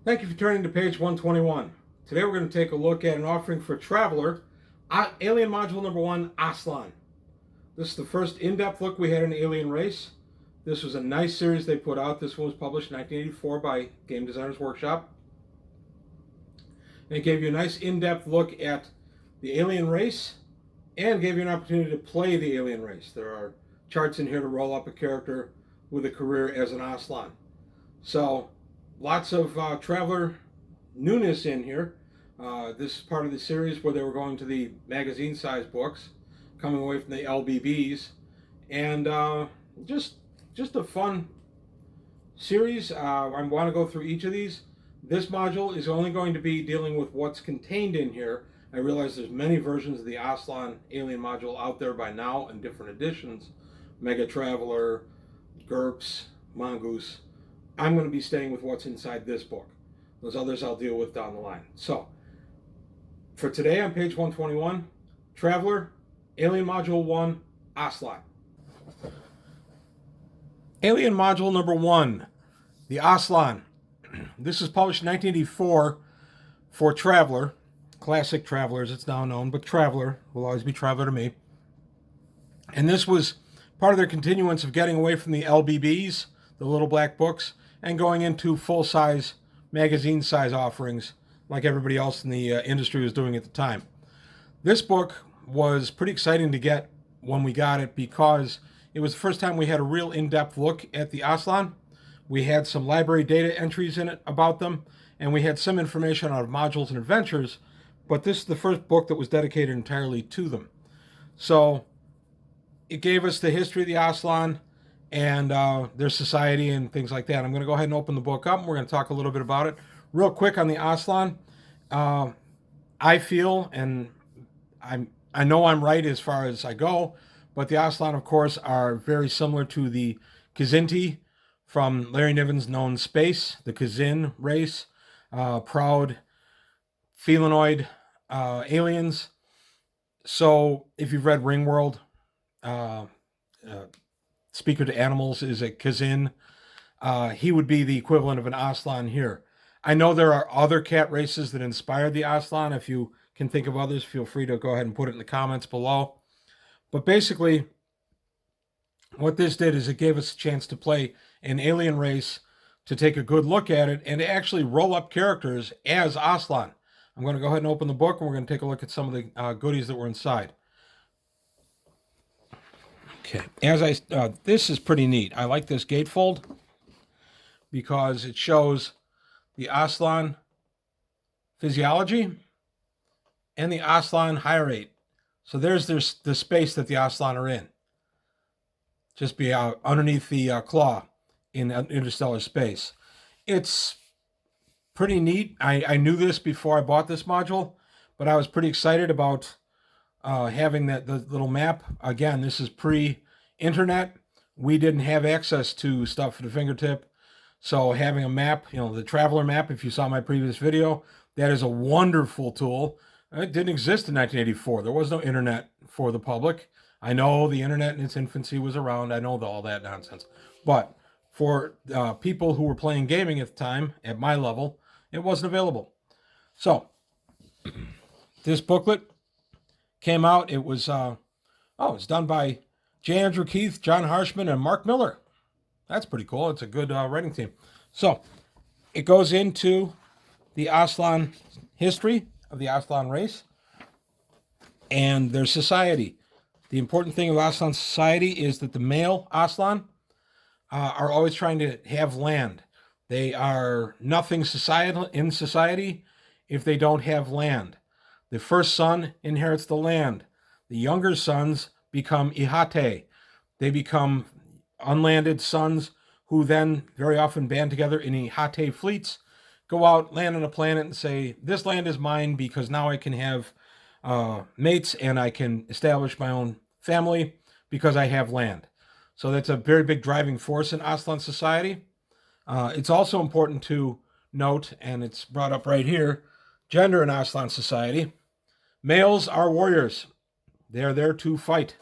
Thank you for turning to page 121. Today we're going to take a look at an offering for Traveler, Alien Module number 1, Aslan. This is the first in-depth look we had in Alien Race. This was a nice series they put out. This one was published in 1984 by Game Designers Workshop. And it gave you a nice in-depth look at the alien race and gave you an opportunity to play the alien race. There are charts in here to roll up a character with a career as an Aslan. So lots of Traveler newness in here. This is part of the series where they were going to the magazine-size books, coming away from the LBBs, and just a fun series. I want to go through each of these. This module is only going to be dealing with what's contained in here. I realize there's many versions of the Aslan Alien module out there by now in different editions. Mega Traveler, GURPS, Mongoose. I'm going to be staying with what's inside this book. Those others I'll deal with down the line. So, for today on page 121, Traveler, Alien Module 1, Aslan. Alien Module number 1, the Aslan. This is published in 1984 for Traveler. Classic Traveler, as it's now known, but Traveler will always be Traveler to me. And this was part of their continuance of getting away from the LBBs, the little black books, and going into full-size, magazine-size offerings like everybody else in the industry was doing at the time. This book was pretty exciting to get when we got it because it was the first time we had a real in-depth look at the Aslan. We had some library data entries in it about them, and we had some information out of modules and adventures, but this is the first book that was dedicated entirely to them. So it gave us the history of the Aslan and their society and things like that. I'm going to go ahead and open the book up, and we're going to talk a little bit about it. Real quick on the Aslan, I feel, and I know I'm right as far as I go, but the Aslan, of course, are very similar to the Kzinti from Larry Niven's Known Space, the Kzin race, proud felinoid aliens. So if you've read Ringworld, Speaker to Animals is a Kzin. He would be the equivalent of an Aslan here. I know there are other cat races that inspired the Aslan. If you can think of others, feel free to go ahead and put it in the comments below. But basically, what this did is it gave us a chance to play an alien race, to take a good look at it, and to actually roll up characters as Aslan. I'm going to go ahead and open the book, and we're going to take a look at some of the goodies that were inside. Okay, this is pretty neat. I like this gatefold because it shows the Aslan physiology and the Aslan hierate. So there's the space that the Aslan are in. Just be underneath the claw in interstellar space. It's pretty neat. I knew this before I bought this module, but I was pretty excited about having the little map. Again, this is pre-internet. We didn't have access to stuff at the fingertip. So having a map, the Traveler map, if you saw my previous video, that is a wonderful tool. It didn't exist in 1984. There was no internet for the public. I know the internet in its infancy was around. I know all that nonsense. But for people who were playing gaming at the time, at my level, it wasn't available. So this booklet came out. It was it's done by J. Andrew Keith, John Harshman, and Mark Miller. That's pretty cool. It's a good writing team. So it goes into the Aslan history of the Aslan race and their society. The important thing of Aslan society is that the male Aslan are always trying to have land. They are nothing societal in society if they don't have land. The first son inherits the land. The younger sons become ihate. They become unlanded sons who then very often band together in ihate fleets, go out, land on a planet, and say, this land is mine because now I can have mates and I can establish my own family because I have land. So that's a very big driving force in Aslan society. It's also important to note, and it's brought up right here, gender in Aslan society. Males are warriors. They're there to fight.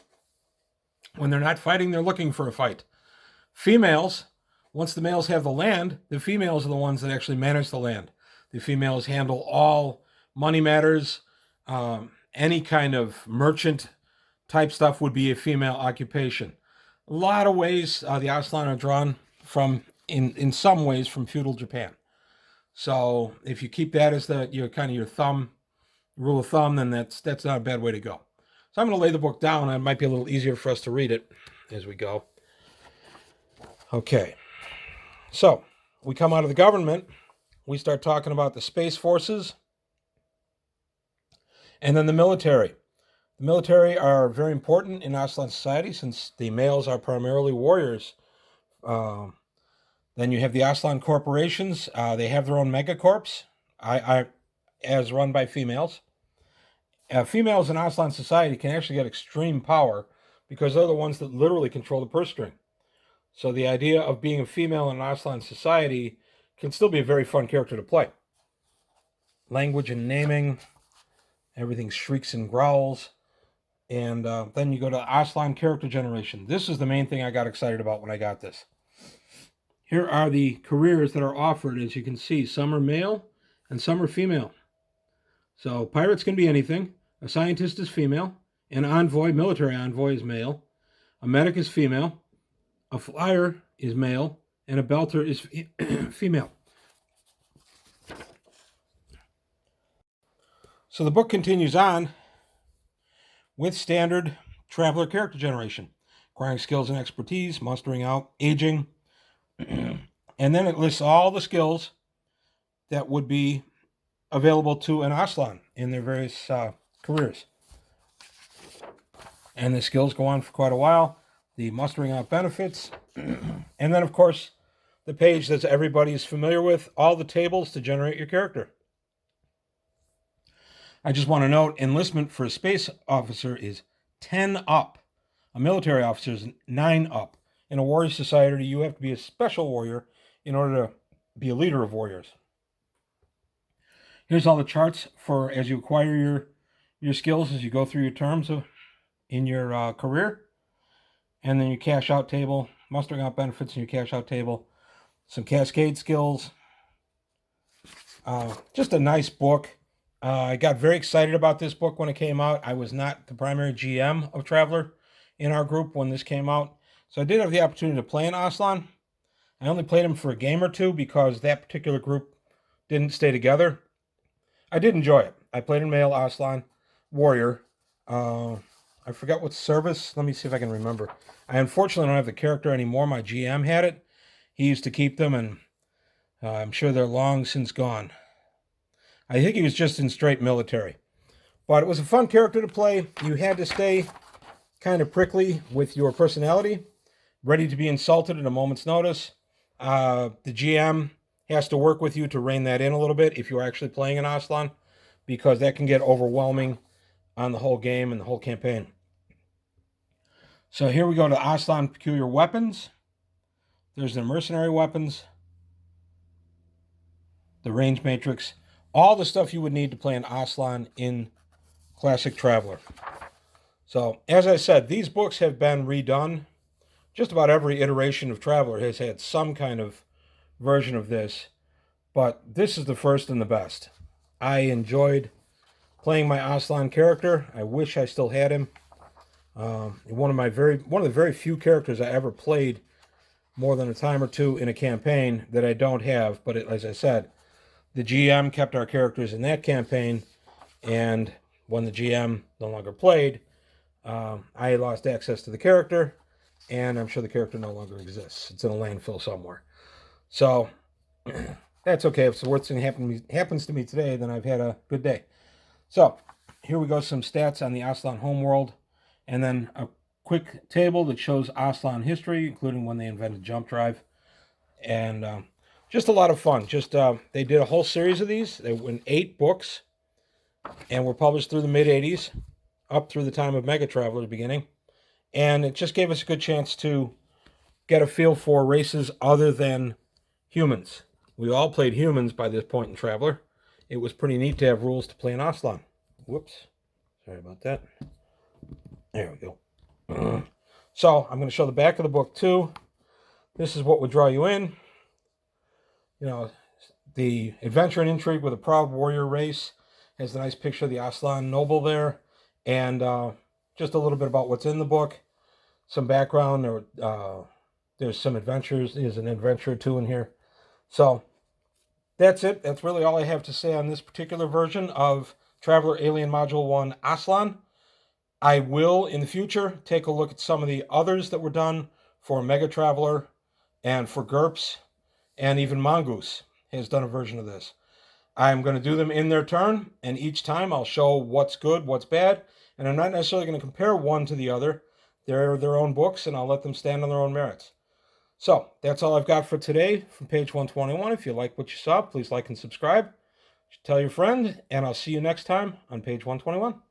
When they're not fighting, they're looking for a fight. Females, once the males have the land, the females are the ones that actually manage the land. The females handle all money matters. Any kind of merchant type stuff would be a female occupation. A lot of ways the Aslan are drawn from, in some ways, from feudal Japan. So if you keep that as your rule of thumb, then that's not a bad way to go. So I'm going to lay the book down. It might be a little easier for us to read it as we go. Okay. So we come out of the government. We start talking about the space forces and then the military. The military are very important in Aslan society since the males are primarily warriors. Then you have the Aslan Corporations. They have their own megacorps, as run by females. Females in Aslan society can actually get extreme power because they're the ones that literally control the purse string. So the idea of being a female in Aslan society can still be a very fun character to play. Language and naming, everything shrieks and growls. And then you go to Aslan character generation. This is the main thing I got excited about when I got this. Here are the careers that are offered. As you can see, some are male and some are female. So pirates can be anything. A scientist is female. An envoy, military envoy, is male. A medic is female. A flyer is male. And a belter is female. So the book continues on with standard traveler character generation, acquiring skills and expertise, mustering out, aging, and then it lists all the skills that would be available to an Aslan in their various careers. And the skills go on for quite a while. The mustering out benefits. And then, of course, the page that everybody is familiar with, all the tables to generate your character. I just want to note, enlistment for a space officer is 10 up. A military officer is 9 up. In a warrior society, you have to be a special warrior in order to be a leader of warriors. Here's all the charts for as you acquire your skills as you go through your terms in your career. And then your cash out table, mustering out benefits in your cash out table. Some cascade skills. Just a nice book. I got very excited about this book when it came out. I was not the primary GM of Traveler in our group when this came out. So I did have the opportunity to play an Aslan. I only played him for a game or two because that particular group didn't stay together. I did enjoy it. I played a male Aslan warrior. I forgot what service. Let me see if I can remember. I unfortunately don't have the character anymore. My GM had it. He used to keep them, and I'm sure they're long since gone. I think he was just in straight military. But it was a fun character to play. You had to stay kind of prickly with your personality, ready to be insulted at a moment's notice. The GM has to work with you to rein that in a little bit if you're actually playing an Aslan, because that can get overwhelming on the whole game and the whole campaign. So here we go to Aslan peculiar weapons. There's the mercenary weapons, the range matrix, all the stuff you would need to play an Aslan in Classic Traveler. So, as I said, these books have been redone. Just about every iteration of Traveler has had some kind of version of this, but this is the first and the best. I enjoyed playing my Aslan character. I wish I still had him. One of the very few characters I ever played more than a time or two in a campaign that I don't have. But as I said, the GM kept our characters in that campaign, and when the GM no longer played, I lost access to the character, and I'm sure the character no longer exists. It's in a landfill somewhere. So that's okay. If the worst thing happens to me today, then I've had a good day. So here we go, some stats on the Aslan homeworld, and then a quick table that shows Aslan history, including when they invented jump drive. And just a lot of fun. They did a whole series of these. They were in 8 books and were published through the mid-'80s, up through the time of Mega Traveler's beginning. And it just gave us a good chance to get a feel for races other than humans. We all played humans by this point in Traveler. It was pretty neat to have rules to play an Aslan. Whoops. Sorry about that. There we go. So I'm going to show the back of the book too. This is what would draw you in. The Adventure and Intrigue with a Proud Warrior Race has a nice picture of the Aslan Noble there, and just a little bit about what's in the book, some background. There's some adventures. There's an adventure or two in here. So that's it. That's really all I have to say on this particular version of Traveler Alien Module 1 Aslan. I will, in the future, take a look at some of the others that were done for Mega Traveler and for GURPS, and even Mongoose has done a version of this. I'm going to do them in their turn, and each time I'll show what's good, what's bad, and I'm not necessarily going to compare one to the other. They're their own books, and I'll let them stand on their own merits. So that's all I've got for today from page 121. If you like what you saw, please like and subscribe. Tell your friend, and I'll see you next time on page 121.